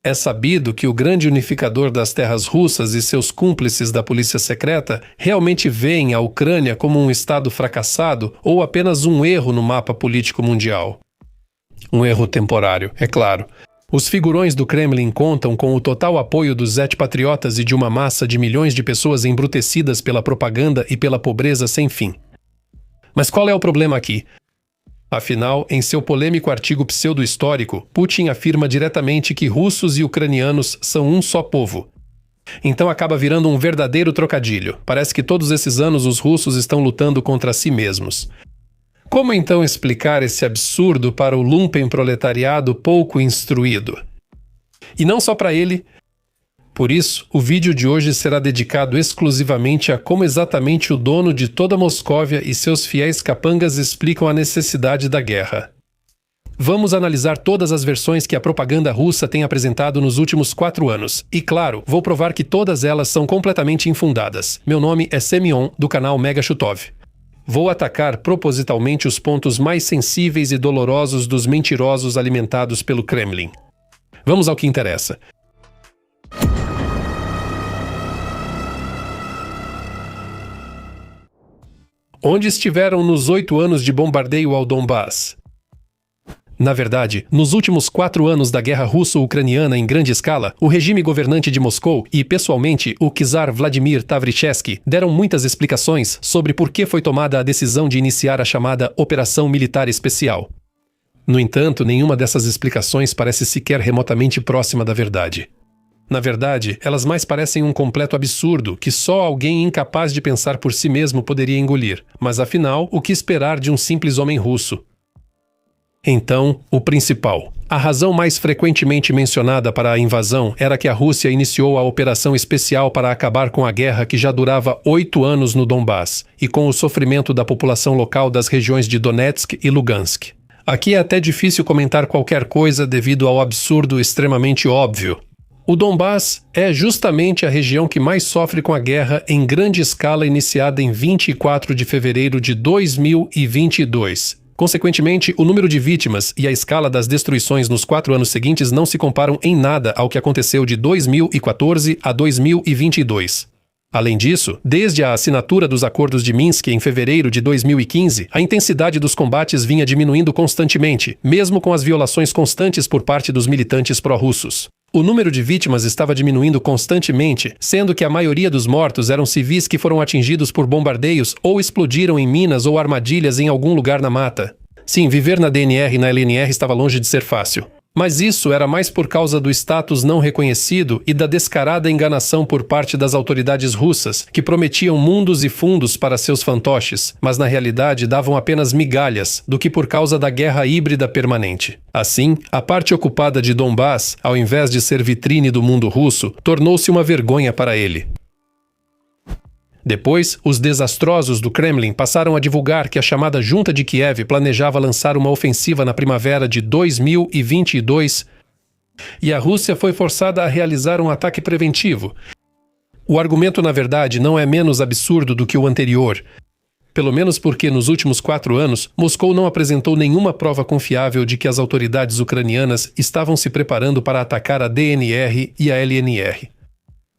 É sabido que o grande unificador das terras russas e seus cúmplices da polícia secreta realmente veem a Ucrânia como um estado fracassado ou apenas um erro no mapa político mundial. Um erro temporário, é claro. Os figurões do Kremlin contam com o total apoio dos etpatriotas e de uma massa de milhões de pessoas embrutecidas pela propaganda e pela pobreza sem fim. Mas qual é o problema aqui? Afinal, em seu polêmico artigo pseudo-histórico, Putin afirma diretamente que russos e ucranianos são um só povo. Então acaba virando um verdadeiro trocadilho. Parece que todos esses anos os russos estão lutando contra si mesmos. Como então explicar esse absurdo para o lumpenproletariado pouco instruído? E não só para ele. Por isso, o vídeo de hoje será dedicado exclusivamente a como exatamente o dono de toda Moscóvia e seus fiéis capangas explicam a necessidade da guerra. Vamos analisar todas as versões que a propaganda russa tem apresentado nos últimos 4 anos. E claro, vou provar que todas elas são completamente infundadas. Meu nome é Semyon, do canal Mega Chutov. Vou atacar propositalmente os pontos mais sensíveis e dolorosos dos mentirosos alimentados pelo Kremlin. Vamos ao que interessa. Onde estiveram nos 8 anos de bombardeio ao Donbass? Na verdade, nos últimos 4 anos da guerra russo-ucraniana em grande escala, o regime governante de Moscou e, pessoalmente, o czar Vladimir Tavrichesky deram muitas explicações sobre por que foi tomada a decisão de iniciar a chamada Operação Militar Especial. No entanto, nenhuma dessas explicações parece sequer remotamente próxima da verdade. Na verdade, elas mais parecem um completo absurdo que só alguém incapaz de pensar por si mesmo poderia engolir. Mas afinal, o que esperar de um simples homem russo? Então, o principal. A razão mais frequentemente mencionada para a invasão era que a Rússia iniciou a operação especial para acabar com a guerra que já durava 8 anos no Donbass e com o sofrimento da população local das regiões de Donetsk e Lugansk. Aqui é até difícil comentar qualquer coisa devido ao absurdo extremamente óbvio. O Donbass é justamente a região que mais sofre com a guerra em grande escala iniciada em 24 de fevereiro de 2022. Consequentemente, o número de vítimas e a escala das destruições nos 4 anos seguintes não se comparam em nada ao que aconteceu de 2014 a 2022. Além disso, desde a assinatura dos acordos de Minsk em fevereiro de 2015, a intensidade dos combates vinha diminuindo constantemente, mesmo com as violações constantes por parte dos militantes pró-russos. O número de vítimas estava diminuindo constantemente, sendo que a maioria dos mortos eram civis que foram atingidos por bombardeios ou explodiram em minas ou armadilhas em algum lugar na mata. Sim, viver na DNR e na LNR estava longe de ser fácil. Mas isso era mais por causa do status não reconhecido e da descarada enganação por parte das autoridades russas, que prometiam mundos e fundos para seus fantoches, mas na realidade davam apenas migalhas, do que por causa da guerra híbrida permanente. Assim, a parte ocupada de Donbass, ao invés de ser vitrine do mundo russo, tornou-se uma vergonha para ele. Depois, os desastrosos do Kremlin passaram a divulgar que a chamada Junta de Kiev planejava lançar uma ofensiva na primavera de 2022 e a Rússia foi forçada a realizar um ataque preventivo. O argumento, na verdade, não é menos absurdo do que o anterior. Pelo menos porque, nos últimos 4 anos, Moscou não apresentou nenhuma prova confiável de que as autoridades ucranianas estavam se preparando para atacar a DNR e a LNR.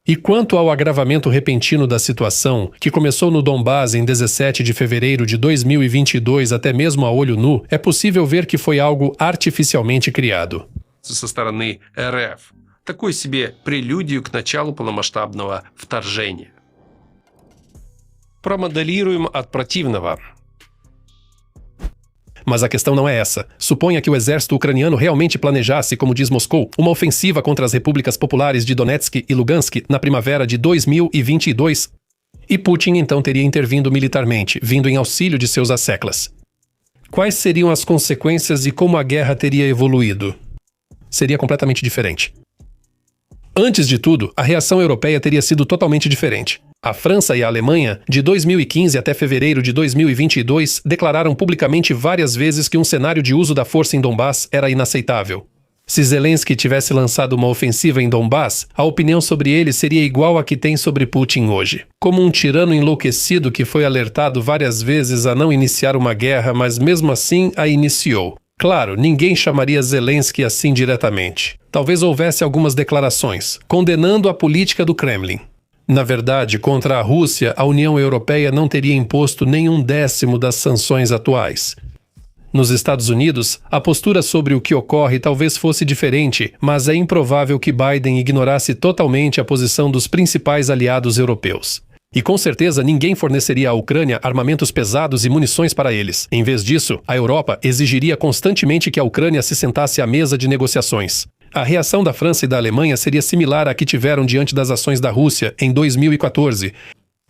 E quanto ao agravamento repentino da situação, que começou no Donbass em 17 de fevereiro de 2022 até mesmo a olho nu, é possível ver que foi algo artificialmente criado. Со стороны РФ. Такой себе прелюдию к началу полномасштабного вторжения. Промоделируем от противного. Mas a questão não é essa. Suponha que o exército ucraniano realmente planejasse, como diz Moscou, uma ofensiva contra as repúblicas populares de Donetsk e Lugansk na primavera de 2022. E Putin então teria intervindo militarmente, vindo em auxílio de seus asseclas. Quais seriam as consequências e como a guerra teria evoluído? Seria completamente diferente. Antes de tudo, a reação europeia teria sido totalmente diferente. A França e a Alemanha, de 2015 até fevereiro de 2022, declararam publicamente várias vezes que um cenário de uso da força em Donbass era inaceitável. Se Zelensky tivesse lançado uma ofensiva em Donbass, a opinião sobre ele seria igual à que tem sobre Putin hoje. Como um tirano enlouquecido que foi alertado várias vezes a não iniciar uma guerra, mas mesmo assim a iniciou. Claro, ninguém chamaria Zelensky assim diretamente. Talvez houvesse algumas declarações, condenando a política do Kremlin. Na verdade, contra a Rússia, a União Europeia não teria imposto nem 1/10 das sanções atuais. Nos Estados Unidos, a postura sobre o que ocorre talvez fosse diferente, mas é improvável que Biden ignorasse totalmente a posição dos principais aliados europeus. E com certeza ninguém forneceria à Ucrânia armamentos pesados e munições para eles. Em vez disso, a Europa exigiria constantemente que a Ucrânia se sentasse à mesa de negociações. A reação da França e da Alemanha seria similar à que tiveram diante das ações da Rússia em 2014.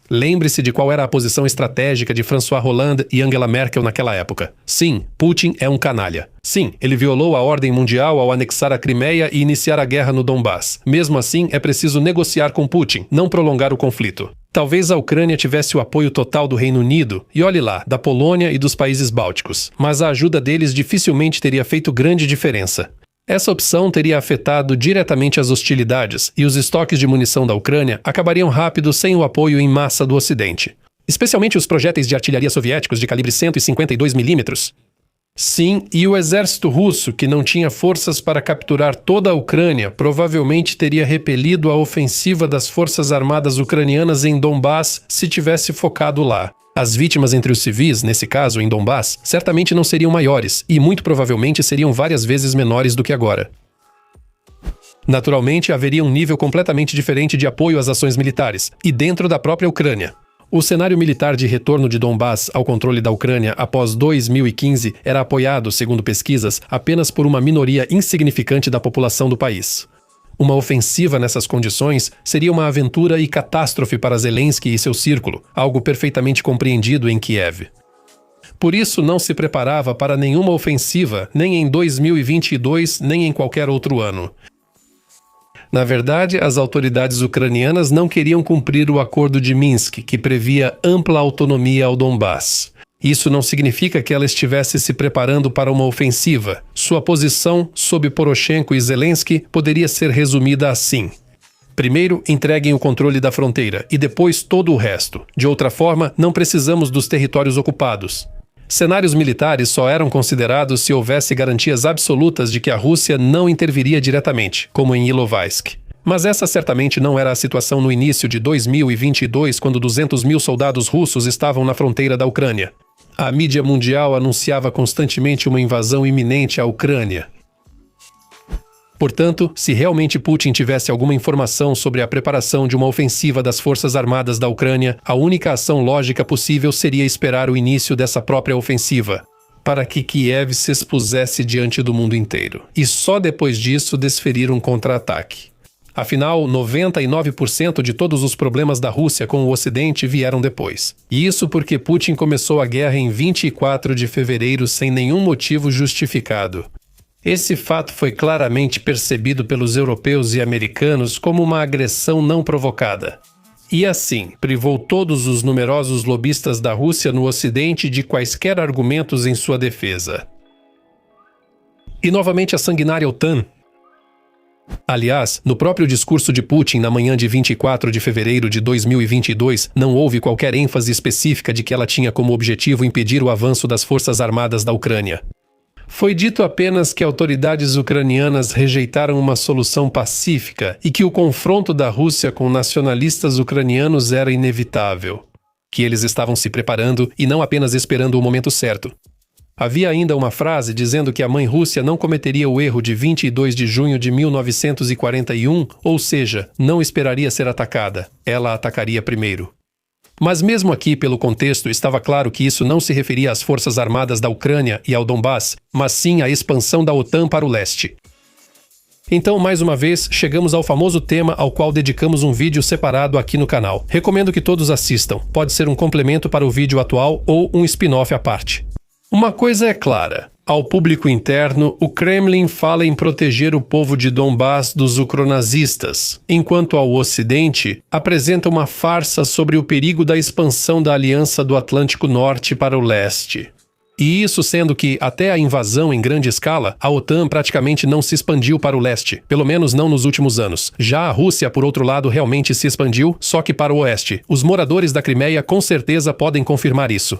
Lembre-se de qual era a posição estratégica de François Hollande e Angela Merkel naquela época. Sim, Putin é um canalha. Sim, ele violou a ordem mundial ao anexar a Crimeia e iniciar a guerra no Donbass. Mesmo assim, é preciso negociar com Putin, não prolongar o conflito. Talvez a Ucrânia tivesse o apoio total do Reino Unido, e olhe lá, da Polônia e dos países bálticos, mas a ajuda deles dificilmente teria feito grande diferença. Essa opção teria afetado diretamente as hostilidades, e os estoques de munição da Ucrânia acabariam rápido sem o apoio em massa do Ocidente. Especialmente os projéteis de artilharia soviéticos de calibre 152 mm. Sim, e o exército russo, que não tinha forças para capturar toda a Ucrânia, provavelmente teria repelido a ofensiva das forças armadas ucranianas em Donbass se tivesse focado lá. As vítimas entre os civis, nesse caso em Donbass, certamente não seriam maiores e muito provavelmente seriam várias vezes menores do que agora. Naturalmente, haveria um nível completamente diferente de apoio às ações militares, e dentro da própria Ucrânia. O cenário militar de retorno de Donbass ao controle da Ucrânia após 2015 era apoiado, segundo pesquisas, apenas por uma minoria insignificante da população do país. Uma ofensiva nessas condições seria uma aventura e catástrofe para Zelensky e seu círculo, algo perfeitamente compreendido em Kiev. Por isso, não se preparava para nenhuma ofensiva, nem em 2022, nem em qualquer outro ano. Na verdade, as autoridades ucranianas não queriam cumprir o acordo de Minsk, que previa ampla autonomia ao Donbass. Isso não significa que ela estivesse se preparando para uma ofensiva. Sua posição, sob Poroshenko e Zelensky, poderia ser resumida assim: primeiro, entreguem o controle da fronteira, e depois todo o resto. De outra forma, não precisamos dos territórios ocupados. Cenários militares só eram considerados se houvesse garantias absolutas de que a Rússia não interviria diretamente, como em Ilovaisk. Mas essa certamente não era a situação no início de 2022, quando 200 mil soldados russos estavam na fronteira da Ucrânia. A mídia mundial anunciava constantemente uma invasão iminente à Ucrânia. Portanto, se realmente Putin tivesse alguma informação sobre a preparação de uma ofensiva das forças armadas da Ucrânia, a única ação lógica possível seria esperar o início dessa própria ofensiva, para que Kiev se expusesse diante do mundo inteiro, e só depois disso desferir um contra-ataque. Afinal, 99% de todos os problemas da Rússia com o Ocidente vieram depois. E isso porque Putin começou a guerra em 24 de fevereiro sem nenhum motivo justificado. Esse fato foi claramente percebido pelos europeus e americanos como uma agressão não provocada. E assim, privou todos os numerosos lobistas da Rússia no Ocidente de quaisquer argumentos em sua defesa. E novamente a sanguinária OTAN. Aliás, no próprio discurso de Putin na manhã de 24 de fevereiro de 2022, não houve qualquer ênfase específica de que ela tinha como objetivo impedir o avanço das forças armadas da Ucrânia. Foi dito apenas que autoridades ucranianas rejeitaram uma solução pacífica e que o confronto da Rússia com nacionalistas ucranianos era inevitável. Que eles estavam se preparando e não apenas esperando o momento certo. Havia ainda uma frase dizendo que a mãe Rússia não cometeria o erro de 22 de junho de 1941, ou seja, não esperaria ser atacada. Ela atacaria primeiro. Mas mesmo aqui, pelo contexto, estava claro que isso não se referia às forças armadas da Ucrânia e ao Donbass, mas sim à expansão da OTAN para o leste. Então, mais uma vez, chegamos ao famoso tema ao qual dedicamos um vídeo separado aqui no canal. Recomendo que todos assistam. Pode ser um complemento para o vídeo atual ou um spin-off à parte. Uma coisa é clara. Ao público interno, o Kremlin fala em proteger o povo de Donbass dos ucronazistas, enquanto ao Ocidente apresenta uma farsa sobre o perigo da expansão da Aliança do Atlântico Norte para o leste. E isso sendo que, até a invasão em grande escala, a OTAN praticamente não se expandiu para o leste, pelo menos não nos últimos anos. Já a Rússia, por outro lado, realmente se expandiu, só que para o oeste. Os moradores da Crimeia com certeza podem confirmar isso.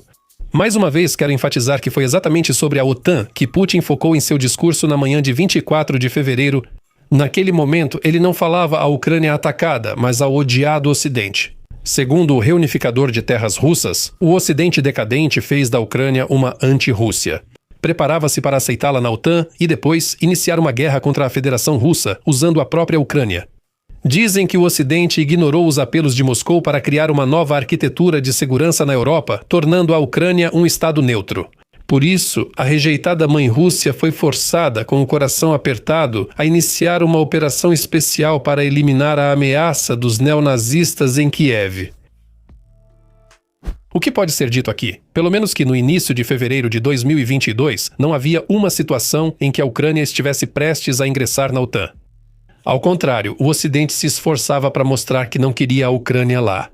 Mais uma vez, quero enfatizar que foi exatamente sobre a OTAN que Putin focou em seu discurso na manhã de 24 de fevereiro. Naquele momento, ele não falava à Ucrânia atacada, mas ao odiado Ocidente. Segundo o reunificador de terras russas, o Ocidente decadente fez da Ucrânia uma anti-Rússia. Preparava-se para aceitá-la na OTAN e depois iniciar uma guerra contra a Federação Russa, usando a própria Ucrânia. Dizem que o Ocidente ignorou os apelos de Moscou para criar uma nova arquitetura de segurança na Europa, tornando a Ucrânia um estado neutro. Por isso, a rejeitada mãe Rússia foi forçada, com o coração apertado, a iniciar uma operação especial para eliminar a ameaça dos neonazistas em Kiev. O que pode ser dito aqui? Pelo menos que no início de fevereiro de 2022 não havia uma situação em que a Ucrânia estivesse prestes a ingressar na OTAN. Ao contrário, o Ocidente se esforçava para mostrar que não queria a Ucrânia lá.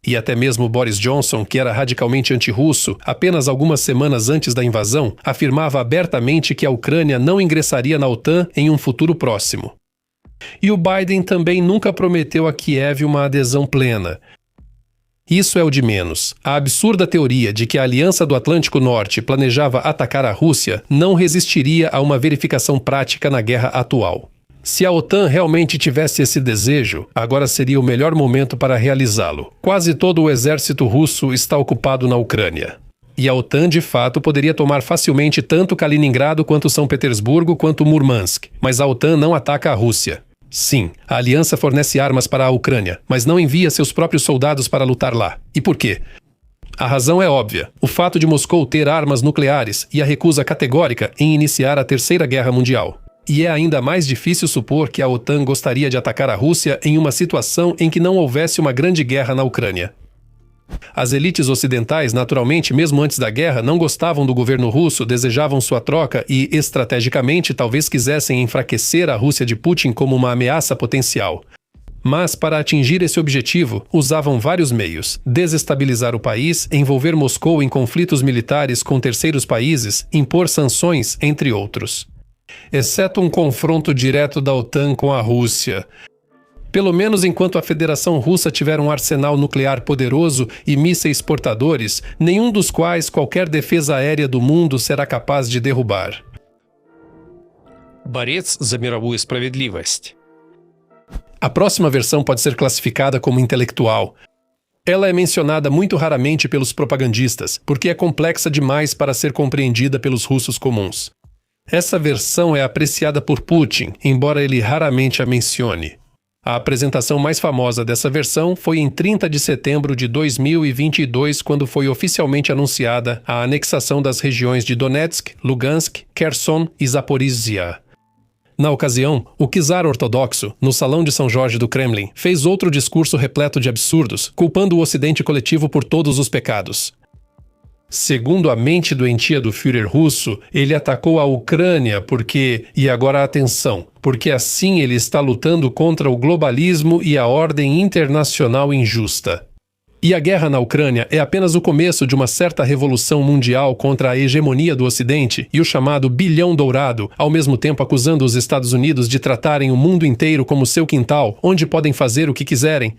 E até mesmo Boris Johnson, que era radicalmente antirrusso, apenas algumas semanas antes da invasão, afirmava abertamente que a Ucrânia não ingressaria na OTAN em um futuro próximo. E o Biden também nunca prometeu a Kiev uma adesão plena. Isso é o de menos. A absurda teoria de que a Aliança do Atlântico Norte planejava atacar a Rússia não resistiria a uma verificação prática na guerra atual. Se a OTAN realmente tivesse esse desejo, agora seria o melhor momento para realizá-lo. Quase todo o exército russo está ocupado na Ucrânia. E a OTAN, de fato, poderia tomar facilmente tanto Kaliningrado quanto São Petersburgo quanto Murmansk. Mas a OTAN não ataca a Rússia. Sim, a aliança fornece armas para a Ucrânia, mas não envia seus próprios soldados para lutar lá. E por quê? A razão é óbvia. O fato de Moscou ter armas nucleares e a recusa categórica em iniciar a Terceira Guerra Mundial. E é ainda mais difícil supor que a OTAN gostaria de atacar a Rússia em uma situação em que não houvesse uma grande guerra na Ucrânia. As elites ocidentais, naturalmente, mesmo antes da guerra, não gostavam do governo russo, desejavam sua troca e, estrategicamente, talvez quisessem enfraquecer a Rússia de Putin como uma ameaça potencial. Mas, para atingir esse objetivo, usavam vários meios: desestabilizar o país, envolver Moscou em conflitos militares com terceiros países, impor sanções, entre outros. Exceto um confronto direto da OTAN com a Rússia. Pelo menos enquanto a Federação Russa tiver um arsenal nuclear poderoso e mísseis portadores, nenhum dos quais qualquer defesa aérea do mundo será capaz de derrubar. Борец за мировую справедливость. A próxima versão pode ser classificada como intelectual. Ela é mencionada muito raramente pelos propagandistas, porque é complexa demais para ser compreendida pelos russos comuns. Essa versão é apreciada por Putin, embora ele raramente a mencione. A apresentação mais famosa dessa versão foi em 30 de setembro de 2022, quando foi oficialmente anunciada a anexação das regiões de Donetsk, Lugansk, Kherson e Zaporizhia. Na ocasião, o czar ortodoxo, no Salão de São Jorge do Kremlin, fez outro discurso repleto de absurdos, culpando o Ocidente coletivo por todos os pecados. Segundo a mente doentia do Führer russo, ele atacou a Ucrânia porque, e agora atenção, porque assim ele está lutando contra o globalismo e a ordem internacional injusta. E a guerra na Ucrânia é apenas o começo de uma certa revolução mundial contra a hegemonia do Ocidente e o chamado bilhão dourado, ao mesmo tempo acusando os Estados Unidos de tratarem o mundo inteiro como seu quintal, onde podem fazer o que quiserem.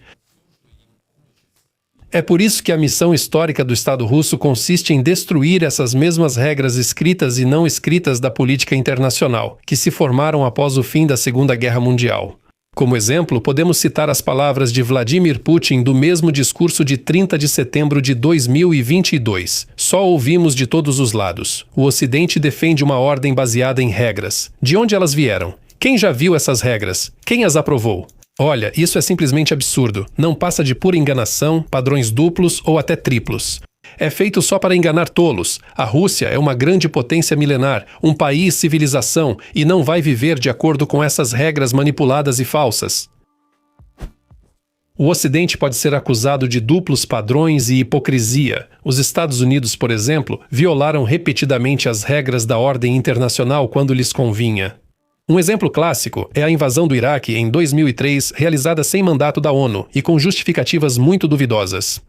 É por isso que a missão histórica do Estado russo consiste em destruir essas mesmas regras escritas e não escritas da política internacional, que se formaram após o fim da Segunda Guerra Mundial. Como exemplo, podemos citar as palavras de Vladimir Putin do mesmo discurso de 30 de setembro de 2022. Só ouvimos de todos os lados. O Ocidente defende uma ordem baseada em regras. De onde elas vieram? Quem já viu essas regras? Quem as aprovou? Olha, isso é simplesmente absurdo. Não passa de pura enganação, padrões duplos ou até triplos. É feito só para enganar tolos. A Rússia é uma grande potência milenar, um país civilização, e não vai viver de acordo com essas regras manipuladas e falsas. O Ocidente pode ser acusado de duplos padrões e hipocrisia. Os Estados Unidos, por exemplo, violaram repetidamente as regras da ordem internacional quando lhes convinha. Um exemplo clássico é a invasão do Iraque em 2003, realizada sem mandato da ONU e com justificativas muito duvidosas.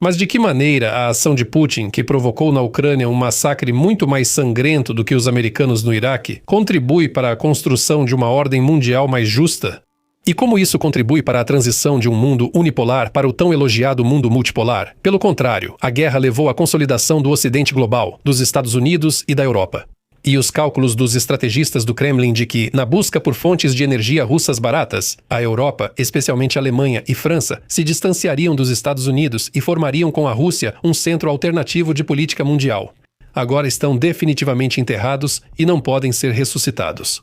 Mas de que maneira a ação de Putin, que provocou na Ucrânia um massacre muito mais sangrento do que os americanos no Iraque, contribui para a construção de uma ordem mundial mais justa? E como isso contribui para a transição de um mundo unipolar para o tão elogiado mundo multipolar? Pelo contrário, a guerra levou à consolidação do Ocidente global, dos Estados Unidos e da Europa. E os cálculos dos estrategistas do Kremlin de que, na busca por fontes de energia russas baratas, a Europa, especialmente a Alemanha e França, se distanciariam dos Estados Unidos e formariam com a Rússia um centro alternativo de política mundial. Agora estão definitivamente enterrados e não podem ser ressuscitados.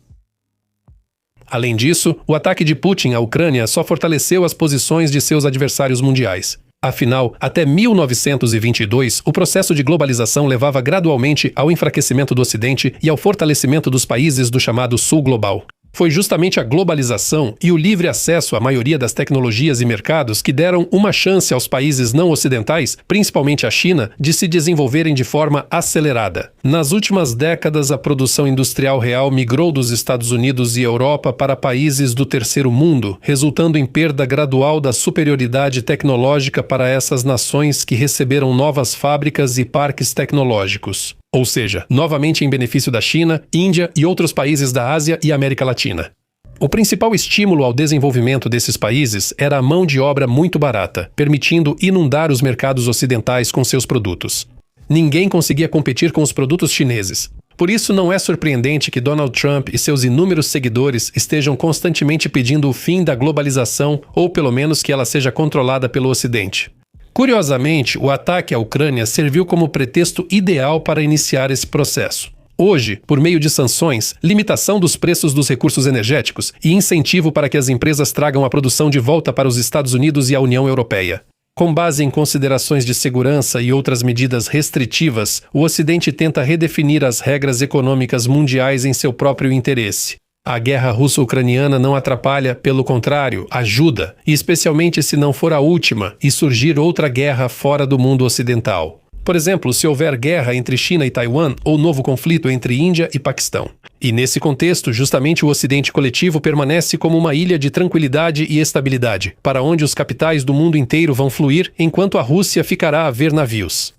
Além disso, o ataque de Putin à Ucrânia só fortaleceu as posições de seus adversários mundiais. Afinal, até 1922, o processo de globalização levava gradualmente ao enfraquecimento do Ocidente e ao fortalecimento dos países do chamado Sul Global. Foi justamente a globalização e o livre acesso à maioria das tecnologias e mercados que deram uma chance aos países não ocidentais, principalmente a China, de se desenvolverem de forma acelerada. Nas últimas décadas, a produção industrial real migrou dos Estados Unidos e Europa para países do terceiro mundo, resultando em perda gradual da superioridade tecnológica para essas nações que receberam novas fábricas e parques tecnológicos. Ou seja, novamente em benefício da China, Índia e outros países da Ásia e América Latina. O principal estímulo ao desenvolvimento desses países era a mão de obra muito barata, permitindo inundar os mercados ocidentais com seus produtos. Ninguém conseguia competir com os produtos chineses. Por isso, não é surpreendente que Donald Trump e seus inúmeros seguidores estejam constantemente pedindo o fim da globalização ou pelo menos que ela seja controlada pelo Ocidente. Curiosamente, o ataque à Ucrânia serviu como pretexto ideal para iniciar esse processo. Hoje, por meio de sanções, limitação dos preços dos recursos energéticos e incentivo para que as empresas tragam a produção de volta para os Estados Unidos e a União Europeia. Com base em considerações de segurança e outras medidas restritivas, o Ocidente tenta redefinir as regras econômicas mundiais em seu próprio interesse. A guerra russo-ucraniana não atrapalha, pelo contrário, ajuda, e especialmente se não for a última e surgir outra guerra fora do mundo ocidental. Por exemplo, se houver guerra entre China e Taiwan ou novo conflito entre Índia e Paquistão. E nesse contexto, justamente o Ocidente coletivo permanece como uma ilha de tranquilidade e estabilidade, para onde os capitais do mundo inteiro vão fluir enquanto a Rússia ficará a ver navios.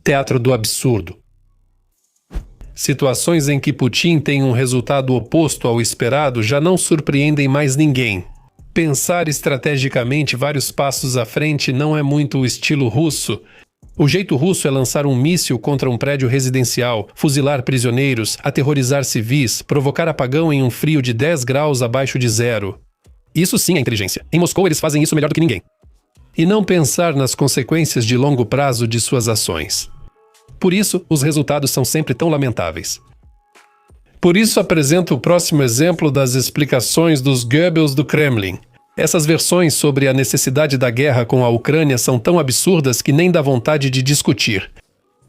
Teatro do absurdo. Situações em que Putin tem um resultado oposto ao esperado já não surpreendem mais ninguém. Pensar estrategicamente vários passos à frente não é muito o estilo russo. O jeito russo é lançar um míssil contra um prédio residencial, fuzilar prisioneiros, aterrorizar civis, provocar apagão em um frio de 10 graus abaixo de zero. Isso sim é inteligência. Em Moscou eles fazem isso melhor do que ninguém. E não pensar nas consequências de longo prazo de suas ações. Por isso, os resultados são sempre tão lamentáveis. Por isso apresento o próximo exemplo das explicações dos Goebbels do Kremlin. Essas versões sobre a necessidade da guerra com a Ucrânia são tão absurdas que nem dá vontade de discutir.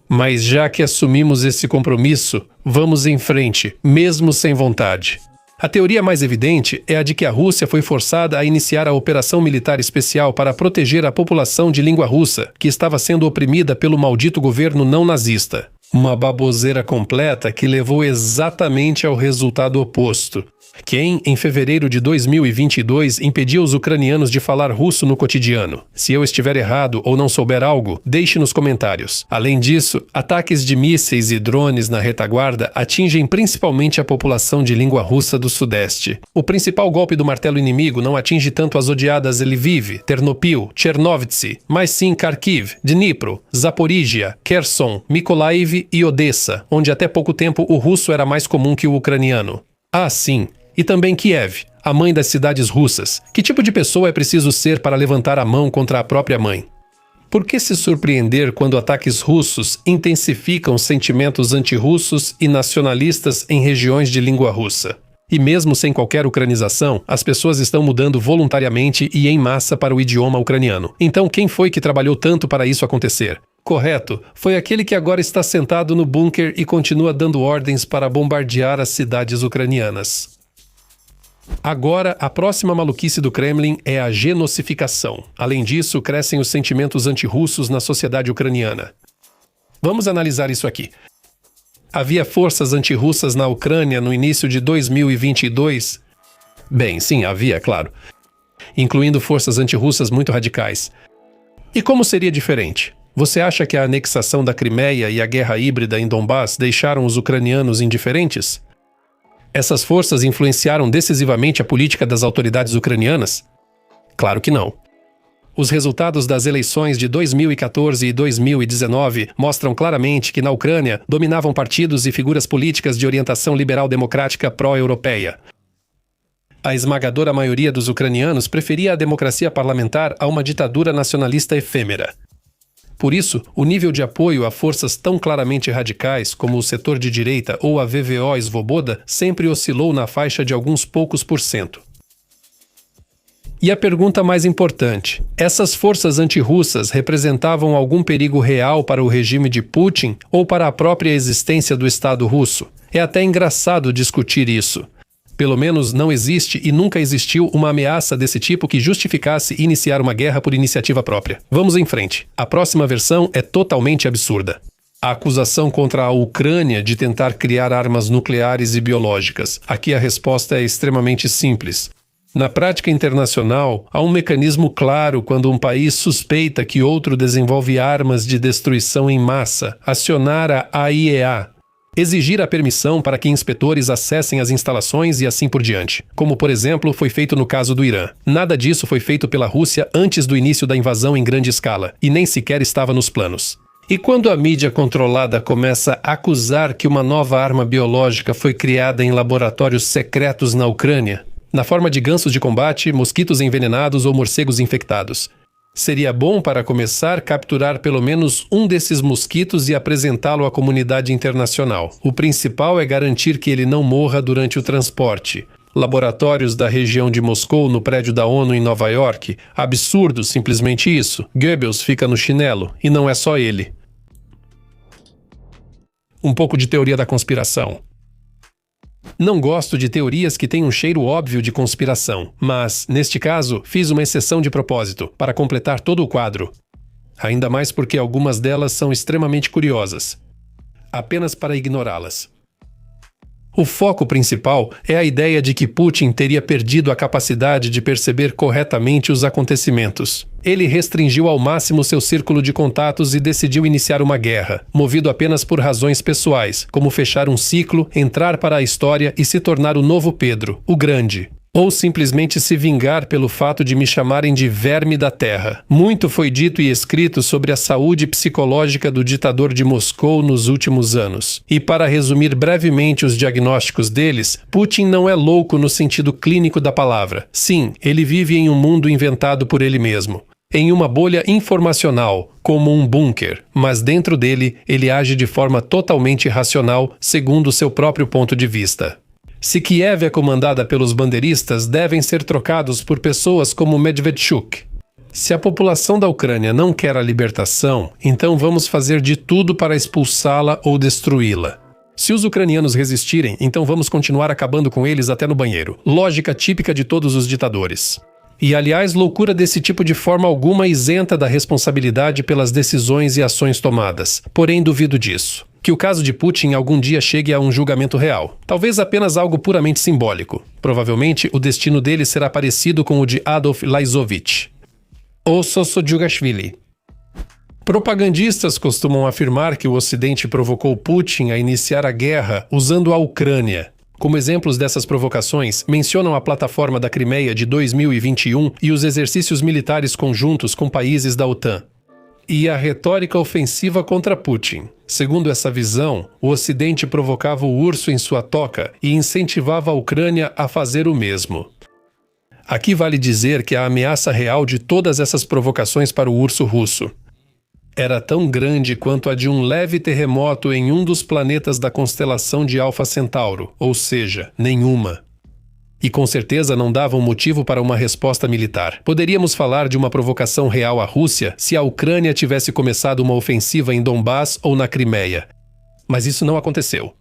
Mas já que assumimos esse compromisso, vamos em frente, mesmo sem vontade. A teoria mais evidente é a de que a Rússia foi forçada a iniciar a operação militar especial para proteger a população de língua russa, que estava sendo oprimida pelo maldito governo não nazista. Uma baboseira completa que levou exatamente ao resultado oposto. Quem, em fevereiro de 2022, impediu os ucranianos de falar russo no cotidiano? Se eu estiver errado ou não souber algo, deixe nos comentários. Além disso, ataques de mísseis e drones na retaguarda atingem principalmente a população de língua russa do Sudeste. O principal golpe do martelo inimigo não atinge tanto as odiadas Lviv, Ternopil, Chernovtsi, mas sim Kharkiv, Dnipro, Zaporizhia, Kherson, Mykolaiv e Odessa, onde até pouco tempo o russo era mais comum que o ucraniano. Ah, sim. E também Kiev, a mãe das cidades russas. Que tipo de pessoa é preciso ser para levantar a mão contra a própria mãe? Por que se surpreender quando ataques russos intensificam sentimentos antirrussos e nacionalistas em regiões de língua russa? E mesmo sem qualquer ucranização, as pessoas estão mudando voluntariamente e em massa para o idioma ucraniano. Então quem foi que trabalhou tanto para isso acontecer? Correto, foi aquele que agora está sentado no bunker e continua dando ordens para bombardear as cidades ucranianas. Agora, a próxima maluquice do Kremlin é a genocificação. Além disso, crescem os sentimentos antirrussos na sociedade ucraniana. Vamos analisar isso aqui. Havia forças antirrussas na Ucrânia no início de 2022? Bem, sim, havia, claro. Incluindo forças antirrussas muito radicais. E como seria diferente? Você acha que a anexação da Crimeia e a guerra híbrida em Donbass deixaram os ucranianos indiferentes? Essas forças influenciaram decisivamente a política das autoridades ucranianas? Claro que não. Os resultados das eleições de 2014 e 2019 mostram claramente que na Ucrânia dominavam partidos e figuras políticas de orientação liberal-democrática pró-europeia. A esmagadora maioria dos ucranianos preferia a democracia parlamentar a uma ditadura nacionalista efêmera. Por isso, o nível de apoio a forças tão claramente radicais como o setor de direita ou a VVO Svoboda sempre oscilou na faixa de alguns poucos %. E a pergunta mais importante: essas forças antirrussas representavam algum perigo real para o regime de Putin ou para a própria existência do Estado russo? É até engraçado discutir isso. Pelo menos não existe e nunca existiu uma ameaça desse tipo que justificasse iniciar uma guerra por iniciativa própria. Vamos em frente. A próxima versão é totalmente absurda. A acusação contra a Ucrânia de tentar criar armas nucleares e biológicas. Aqui a resposta é extremamente simples. Na prática internacional, há um mecanismo claro quando um país suspeita que outro desenvolve armas de destruição em massa: acionar a AIEA. Exigir a permissão para que inspetores acessem as instalações e assim por diante, como, por exemplo, foi feito no caso do Irã. Nada disso foi feito pela Rússia antes do início da invasão em grande escala, e nem sequer estava nos planos. E quando a mídia controlada começa a acusar que uma nova arma biológica foi criada em laboratórios secretos na Ucrânia, na forma de gansos de combate, mosquitos envenenados ou morcegos infectados, seria bom, para começar, capturar pelo menos um desses mosquitos e apresentá-lo à comunidade internacional. O principal é garantir que ele não morra durante o transporte. Laboratórios da região de Moscou no prédio da ONU em Nova York? Absurdo, simplesmente isso. Goebbels fica no chinelo, e não é só ele. Um pouco de teoria da conspiração. Não gosto de teorias que têm um cheiro óbvio de conspiração, mas, neste caso, fiz uma exceção de propósito, para completar todo o quadro. Ainda mais porque algumas delas são extremamente curiosas. Apenas para ignorá-las. O foco principal é a ideia de que Putin teria perdido a capacidade de perceber corretamente os acontecimentos. Ele restringiu ao máximo seu círculo de contatos e decidiu iniciar uma guerra, movido apenas por razões pessoais, como fechar um ciclo, entrar para a história e se tornar o novo Pedro, o Grande. Ou simplesmente se vingar pelo fato de me chamarem de verme da terra. Muito foi dito e escrito sobre a saúde psicológica do ditador de Moscou nos últimos anos. E para resumir brevemente os diagnósticos deles, Putin não é louco no sentido clínico da palavra. Sim, ele vive em um mundo inventado por ele mesmo. Em uma bolha informacional, como um bunker, mas dentro dele, ele age de forma totalmente irracional, segundo seu próprio ponto de vista. Se Kiev é comandada pelos bandeiristas, devem ser trocados por pessoas como Medvedchuk. Se a população da Ucrânia não quer a libertação, então vamos fazer de tudo para expulsá-la ou destruí-la. Se os ucranianos resistirem, então vamos continuar acabando com eles até no banheiro. Lógica típica de todos os ditadores. E, aliás, loucura desse tipo de forma alguma isenta da responsabilidade pelas decisões e ações tomadas. Porém, duvido disso. Que o caso de Putin algum dia chegue a um julgamento real. Talvez apenas algo puramente simbólico. Provavelmente, o destino dele será parecido com o de Adolf Laizovich. Ou Sossodjugashvili. Propagandistas costumam afirmar que o Ocidente provocou Putin a iniciar a guerra usando a Ucrânia. Como exemplos dessas provocações, mencionam a plataforma da Crimeia de 2021 e os exercícios militares conjuntos com países da OTAN. E a retórica ofensiva contra Putin. Segundo essa visão, o Ocidente provocava o urso em sua toca e incentivava a Ucrânia a fazer o mesmo. Aqui vale dizer que a ameaça real de todas essas provocações para o urso russo era tão grande quanto a de um leve terremoto em um dos planetas da constelação de Alfa Centauro, ou seja, nenhuma. E com certeza não davam motivo para uma resposta militar. Poderíamos falar de uma provocação real à Rússia se a Ucrânia tivesse começado uma ofensiva em Donbass ou na Crimeia. Mas isso não aconteceu.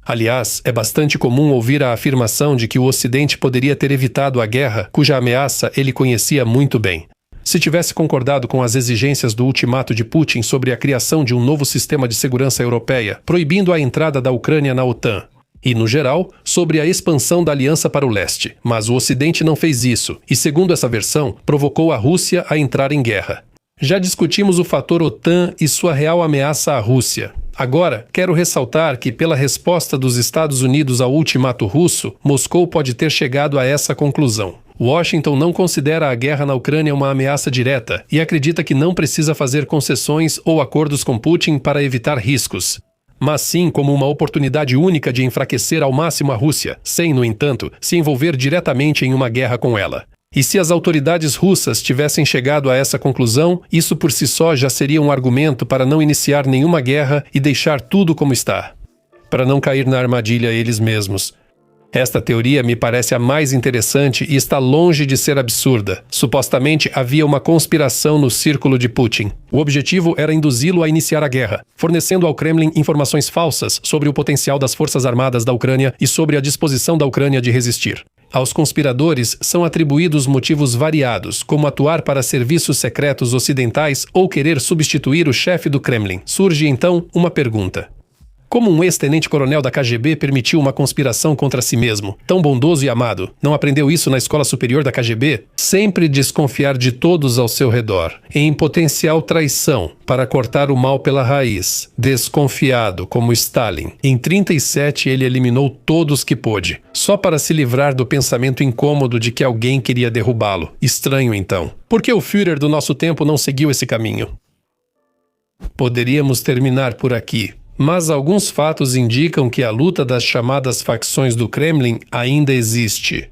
Aliás, é bastante comum ouvir a afirmação de que o Ocidente poderia ter evitado a guerra, cuja ameaça ele conhecia muito bem. Se tivesse concordado com as exigências do ultimato de Putin sobre a criação de um novo sistema de segurança europeia, proibindo a entrada da Ucrânia na OTAN, e, no geral, sobre a expansão da aliança para o leste. Mas o Ocidente não fez isso, e, segundo essa versão, provocou a Rússia a entrar em guerra. Já discutimos o fator OTAN e sua real ameaça à Rússia. Agora, quero ressaltar que, pela resposta dos Estados Unidos ao ultimato russo, Moscou pode ter chegado a essa conclusão. Washington não considera a guerra na Ucrânia uma ameaça direta e acredita que não precisa fazer concessões ou acordos com Putin para evitar riscos, mas sim como uma oportunidade única de enfraquecer ao máximo a Rússia, sem, no entanto, se envolver diretamente em uma guerra com ela. E se as autoridades russas tivessem chegado a essa conclusão, isso por si só já seria um argumento para não iniciar nenhuma guerra e deixar tudo como está, para não cair na armadilha eles mesmos. Esta teoria me parece a mais interessante e está longe de ser absurda. Supostamente havia uma conspiração no círculo de Putin. O objetivo era induzi-lo a iniciar a guerra, fornecendo ao Kremlin informações falsas sobre o potencial das forças armadas da Ucrânia e sobre a disposição da Ucrânia de resistir. Aos conspiradores são atribuídos motivos variados, como atuar para serviços secretos ocidentais ou querer substituir o chefe do Kremlin. Surge então uma pergunta. Como um ex-tenente-coronel da KGB permitiu uma conspiração contra si mesmo, tão bondoso e amado? Não aprendeu isso na escola superior da KGB? Sempre desconfiar de todos ao seu redor, em potencial traição, para cortar o mal pela raiz. Desconfiado, como Stalin. Em 1937 ele eliminou todos que pôde, só para se livrar do pensamento incômodo de que alguém queria derrubá-lo. Estranho, então. Por que o Führer do nosso tempo não seguiu esse caminho? Poderíamos terminar por aqui. Mas alguns fatos indicam que a luta das chamadas facções do Kremlin ainda existe.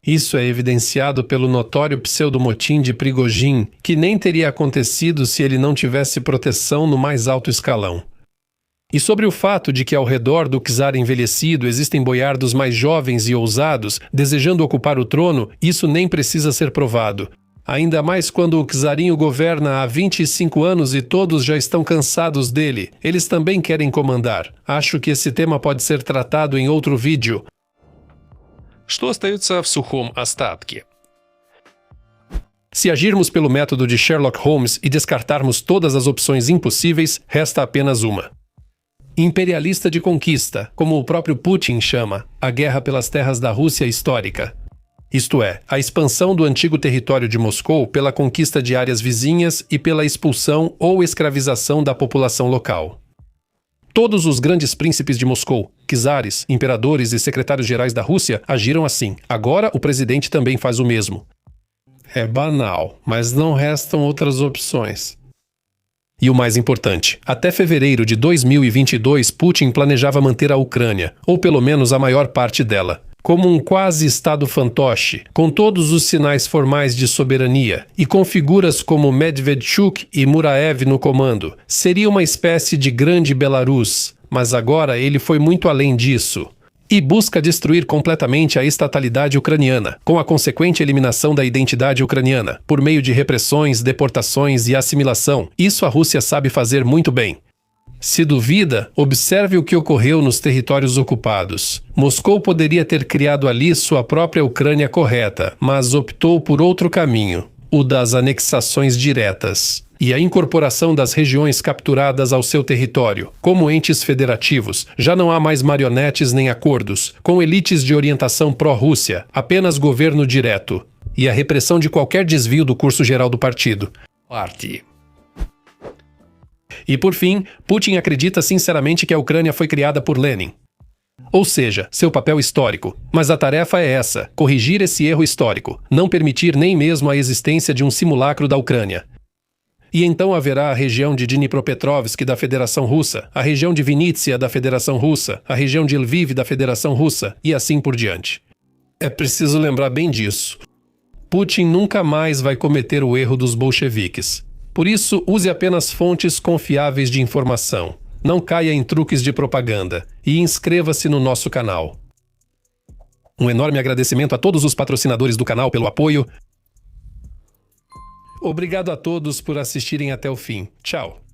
Isso é evidenciado pelo notório pseudo-motim de Prigozhin, que nem teria acontecido se ele não tivesse proteção no mais alto escalão. E sobre o fato de que ao redor do czar envelhecido existem boiardos mais jovens e ousados, desejando ocupar o trono, isso nem precisa ser provado. Ainda mais quando o czarinho governa há 25 anos e todos já estão cansados dele. Eles também querem comandar. Acho que esse tema pode ser tratado em outro vídeo. Что остается в сухом остатке? Se agirmos pelo método de Sherlock Holmes e descartarmos todas as opções impossíveis, resta apenas uma. Imperialista de conquista, como o próprio Putin chama, a guerra pelas terras da Rússia histórica. Isto é, a expansão do antigo território de Moscou pela conquista de áreas vizinhas e pela expulsão ou escravização da população local. Todos os grandes príncipes de Moscou, czares, imperadores e secretários-gerais da Rússia agiram assim. Agora o presidente também faz o mesmo. É banal, mas não restam outras opções. E o mais importante, até fevereiro de 2022, Putin planejava manter a Ucrânia, ou pelo menos a maior parte dela, como um quase-estado fantoche, com todos os sinais formais de soberania, e com figuras como Medvedchuk e Muraev no comando. Seria uma espécie de grande Belarus, mas agora ele foi muito além disso. E busca destruir completamente a estatalidade ucraniana, com a consequente eliminação da identidade ucraniana, por meio de repressões, deportações e assimilação. Isso a Rússia sabe fazer muito bem. Se duvida, observe o que ocorreu nos territórios ocupados. Moscou poderia ter criado ali sua própria Ucrânia correta, mas optou por outro caminho, o das anexações diretas, e a incorporação das regiões capturadas ao seu território. Como entes federativos, já não há mais marionetes nem acordos, com elites de orientação pró-Rússia, apenas governo direto, e a repressão de qualquer desvio do curso geral do partido. Партии. E por fim, Putin acredita sinceramente que a Ucrânia foi criada por Lenin. Ou seja, seu papel histórico. Mas a tarefa é essa, corrigir esse erro histórico, não permitir nem mesmo a existência de um simulacro da Ucrânia. E então haverá a região de Dnipropetrovsk da Federação Russa, a região de Vinícius da Federação Russa, a região de Lviv da Federação Russa, e assim por diante. É preciso lembrar bem disso. Putin nunca mais vai cometer o erro dos bolcheviques. Por isso, use apenas fontes confiáveis de informação. Não caia em truques de propaganda. E inscreva-se no nosso canal. Um enorme agradecimento a todos os patrocinadores do canal pelo apoio. Obrigado a todos por assistirem até o fim. Tchau!